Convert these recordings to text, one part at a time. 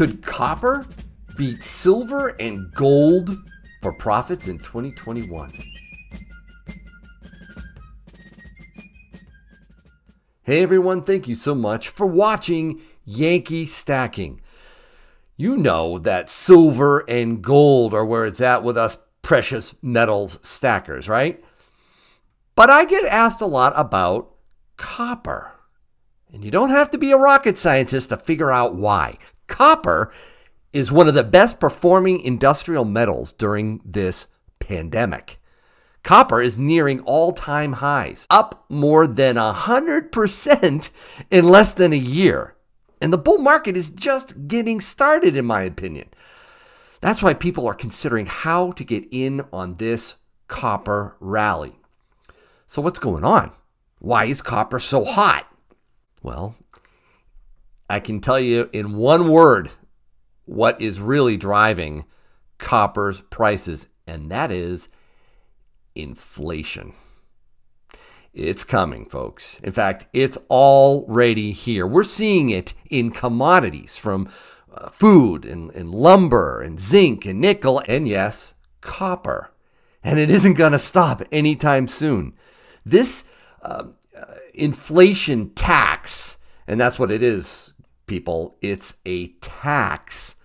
Could copper beat silver and gold for profits in 2021? Hey everyone, thank you so much for watching Yankee Stacking. You know that silver and gold are where it's at with us precious metals stackers, right? But I get asked a lot about copper. And you don't have to be a rocket scientist to figure out why. Copper is one of the best performing industrial metals during this pandemic. Copper is nearing all-time highs, up more than 100% in less than a year. And the bull market is just getting started, in my opinion. That's why people are considering how to get in on this copper rally. So what's going on? Why is copper so hot? Well, I can tell you in one word what is really driving copper's prices, and that is inflation. It's coming, folks. In fact, it's already here. We're seeing it in commodities from food and lumber and zinc and nickel and, yes, copper. And it isn't going to stop anytime soon. This inflation tax, and that's what it is, people. It's a tax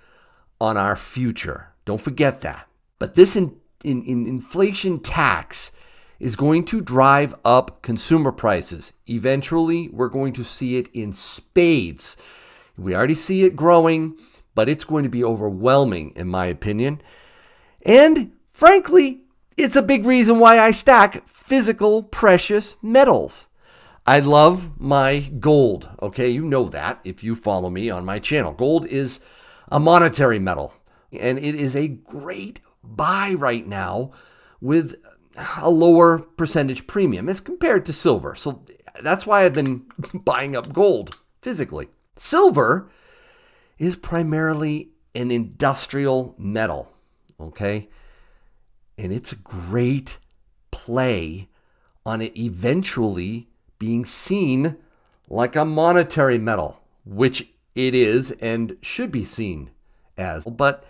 on our future. Don't forget that. But this inflation tax is going to drive up consumer prices. Eventually, we're going to see it in spades. We already see it growing, but it's going to be overwhelming, in my opinion. And frankly, it's a big reason why I stack physical precious metals. I love my gold. Okay, you know that if you follow me on my channel. Gold is a monetary metal, and it is a great buy right now with a lower percentage premium as compared to silver. So that's why I've been buying up gold physically. Silver is primarily an industrial metal, okay? And it's a great play on it eventually being seen like a monetary metal, which it is and should be seen as. But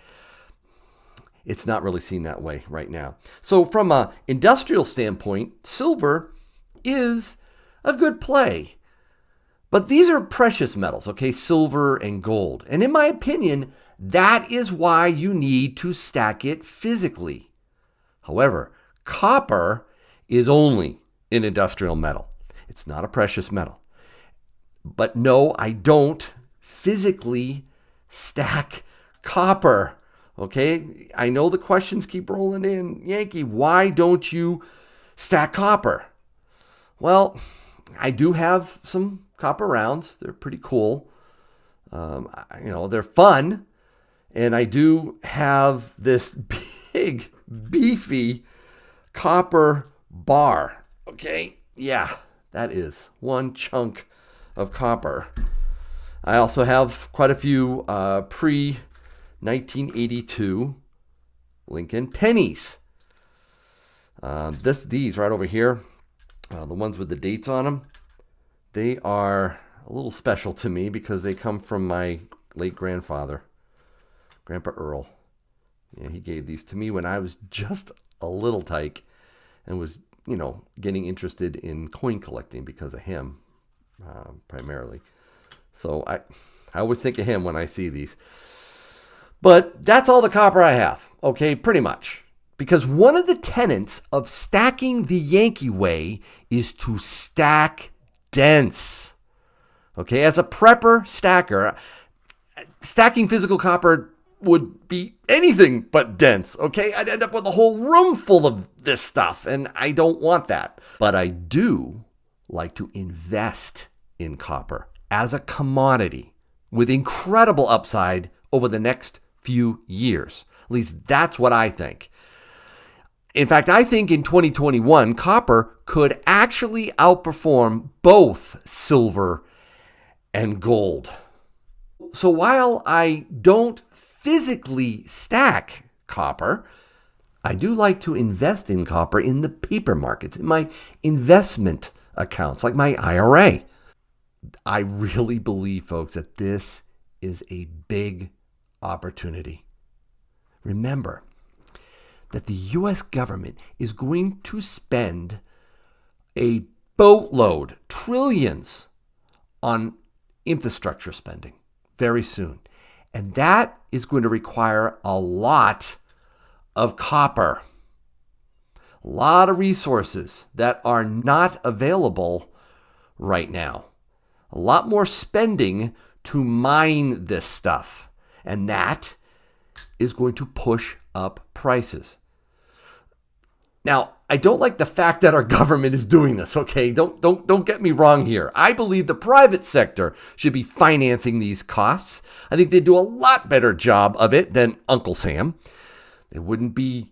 it's not really seen that way right now. So from an industrial standpoint, silver is a good play. But these are precious metals, okay? Silver and gold. And in my opinion, that is why you need to stack it physically. However, copper is only an industrial metal. It's not a precious metal. But no, I don't physically stack copper. Okay, I know the questions keep rolling in. Yankee, why don't you stack copper? Well, I do have some copper rounds. They're pretty cool. They're fun. And I do have this big, beefy copper bar. Okay, yeah, that is one chunk of copper. I also have quite a few pre-1982 Lincoln pennies. These right over here, the ones with the dates on them, they are a little special to me because they come from my late grandfather, Grandpa Earl. Yeah, he gave these to me when I was just a little tyke and was, getting interested in coin collecting because of him, primarily. So I always think of him when I see these. But that's all the copper I have, okay, pretty much. Because one of the tenets of stacking the Yankee way is to stack dense. Okay, as a prepper stacker, stacking physical copper would be anything but dense, okay? I'd end up with a whole room full of this stuff, and I don't want that. But I do like to invest in copper as a commodity with incredible upside over the next few years. At least that's what I think. In fact, I think in 2021, copper could actually outperform both silver and gold. So while I don't physically stack copper, I do like to invest in copper in the paper markets, in my investment accounts, like my IRA. I really believe, folks, that this is a big opportunity. Remember that the U.S. government is going to spend a boatload, trillions, on infrastructure spending very soon. And that is going to require a lot of copper, a lot of resources that are not available right now. A lot more spending to mine this stuff. And that is going to push up prices. Now, I don't like the fact that our government is doing this, okay? Don't get me wrong here. I believe the private sector should be financing these costs. I think they do a lot better job of it than Uncle Sam. They wouldn't be,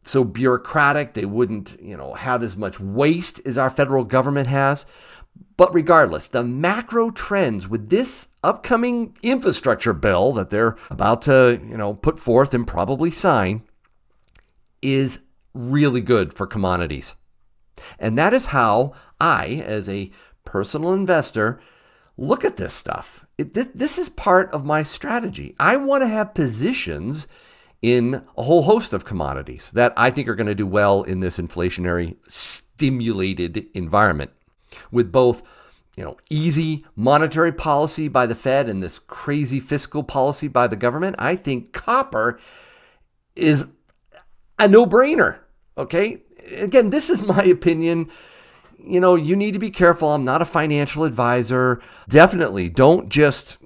so bureaucratic. They wouldn't, have as much waste as our federal government has. But regardless, the macro trends with this upcoming infrastructure bill that they're about to, put forth and probably sign is really good for commodities. And that is how I, as a personal investor, look at this stuff. This is part of my strategy. I want to have positions in a whole host of commodities that I think are going to do well in this inflationary stimulated environment. With both, easy monetary policy by the Fed and this crazy fiscal policy by the government, I think copper is a no-brainer, okay? Again, this is my opinion. You need to be careful. I'm not a financial advisor. Definitely don't just,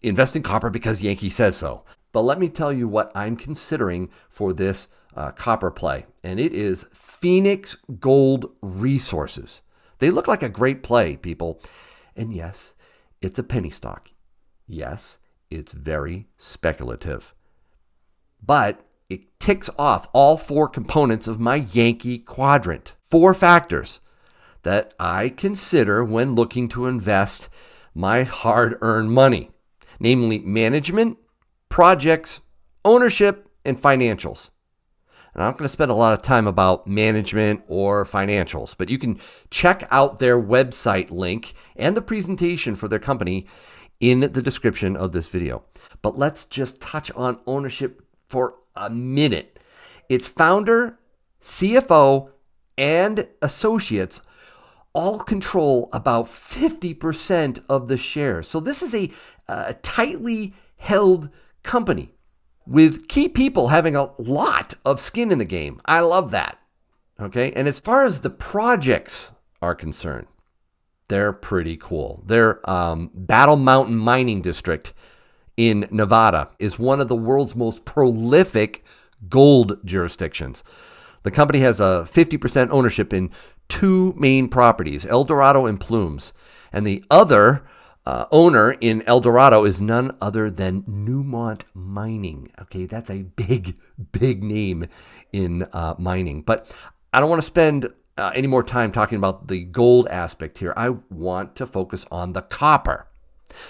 invest in copper because Yankee says so. But let me tell you what I'm considering for this copper play, and it is Phoenix Gold Resources. They look like a great play, people. And yes, it's a penny stock. Yes, it's very speculative. But it ticks off all four components of my Yankee quadrant. 4 factors that I consider when looking to invest my hard-earned money. Namely, management, projects, ownership, and financials. And I'm not going to spend a lot of time about management or financials, but you can check out their website link and the presentation for their company in the description of this video. But let's just touch on ownership for a minute. Its founder, CFO, and associates all control about 50% of the shares. So this is a tightly held company with key people having a lot of skin in the game. I love that. Okay. And as far as the projects are concerned, they're pretty cool. Their Battle Mountain Mining District in Nevada is one of the world's most prolific gold jurisdictions. The company has a 50% ownership in 2 main properties, El Dorado and Plumes. And the other owner in El Dorado is none other than Newmont Mining. Okay, that's a big name in mining. But I don't want to spend any more time talking about the gold aspect here. I want to focus on the copper.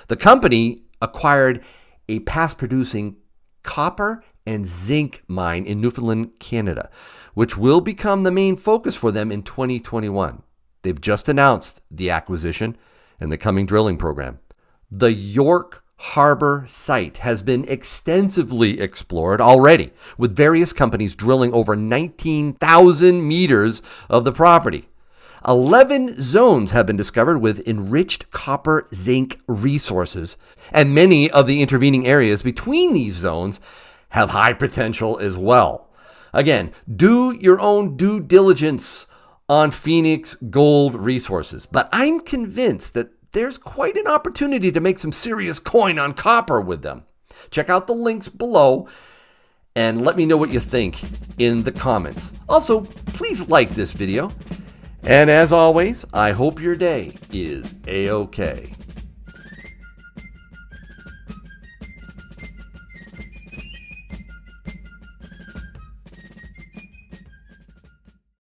The company acquired a past-producing copper and zinc mine in Newfoundland, Canada, which will become the main focus for them in 2021. They've just announced the acquisition and the coming drilling program. The York Harbor site has been extensively explored already, with various companies drilling over 19,000 meters of the property. 11 zones have been discovered with enriched copper zinc resources, and many of the intervening areas between these zones have high potential as well. Again, do your own due diligence on Phoenix Gold Resources, but I'm convinced that there's quite an opportunity to make some serious coin on copper with them. Check out the links below and let me know what you think in the comments. Also, please like this video. And as always, I hope your day is A-OK.